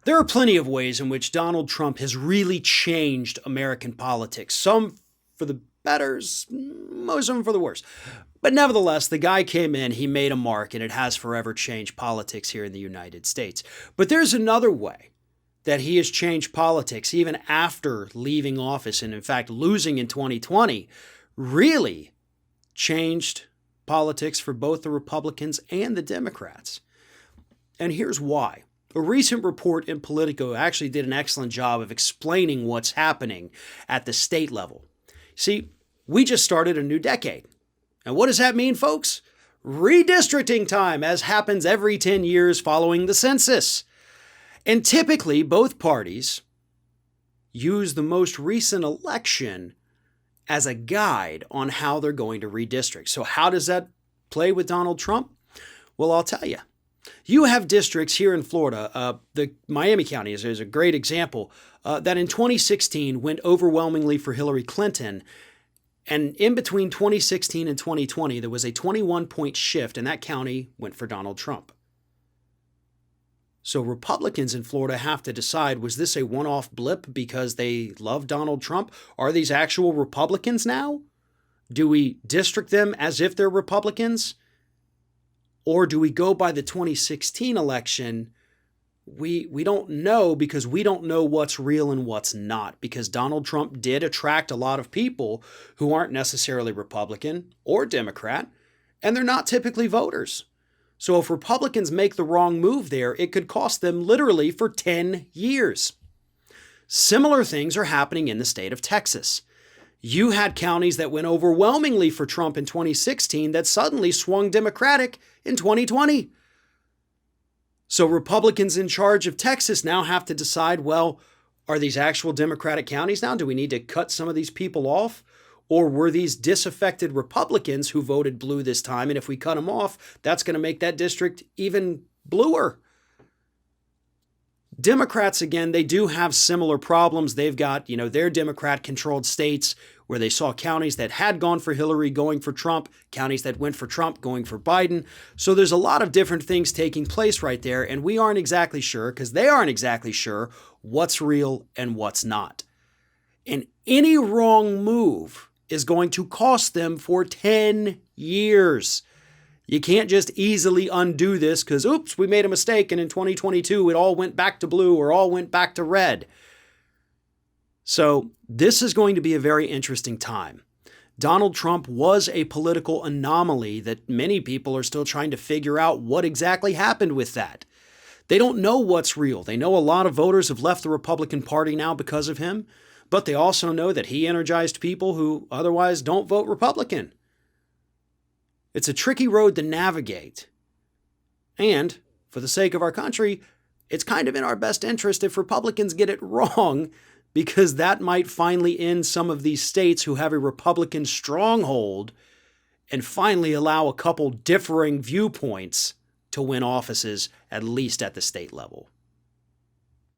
There are plenty of ways in which Donald Trump has really changed American politics. Some for the better, most of them for the worse. But nevertheless, the guy came in, he made a mark, and it has forever changed politics here in the United States. But there's another way that he has changed politics even after leaving office and, in fact, losing in 2020, really changed politics for both the Republicans and the Democrats. And here's why. A recent report in Politico actually did an excellent job of explaining what's happening at the state level. See, we just started a new decade. And what does that mean, folks? Redistricting time, as happens every 10 years following the census. And typically, both parties use the most recent election as a guide on how they're going to redistrict. So how does that play with Donald Trump? Well, I'll tell you. You have districts here in Florida, the Miami County is a great example, that in 2016 went overwhelmingly for Hillary Clinton. And in between 2016 and 2020, there was a 21-point shift, and that county went for Donald Trump. So Republicans in Florida have to decide, was this a one-off blip because they love Donald Trump? Are these actual Republicans now? Do we district them as if they're Republicans? Or do we go by the 2016 election? We don't know because we don't know what's real and what's not, because Donald Trump did attract a lot of people who aren't necessarily Republican or Democrat, and they're not typically voters. So if Republicans make the wrong move there, it could cost them literally for 10 years. Similar things are happening in the state of Texas. You had counties that went overwhelmingly for Trump in 2016 that suddenly swung Democratic in 2020. So Republicans in charge of Texas now have to decide, well, are these actual Democratic counties now? Do we need to cut some of these people off? Or were these disaffected Republicans who voted blue this time? And if we cut them off, that's going to make that district even bluer. Democrats, again, they do have similar problems. They've got, their Democrat-controlled states where they saw counties that had gone for Hillary going for Trump, counties that went for Trump going for Biden. So there's a lot of different things taking place right there, and we aren't exactly sure, because they aren't exactly sure, what's real and what's not. And any wrong move is going to cost them for 10 years. You can't just easily undo this because, oops, we made a mistake and in 2022 it all went back to blue or all went back to red. So this is going to be a very interesting time. Donald Trump was a political anomaly that many people are still trying to figure out what exactly happened with that. They don't know what's real. They know a lot of voters have left the Republican Party now because of him, but they also know that he energized people who otherwise don't vote Republican. It's a tricky road to navigate. And for the sake of our country, it's kind of in our best interest if Republicans get it wrong, because that might finally end some of these states who have a Republican stronghold and finally allow a couple differing viewpoints to win offices, at least at the state level.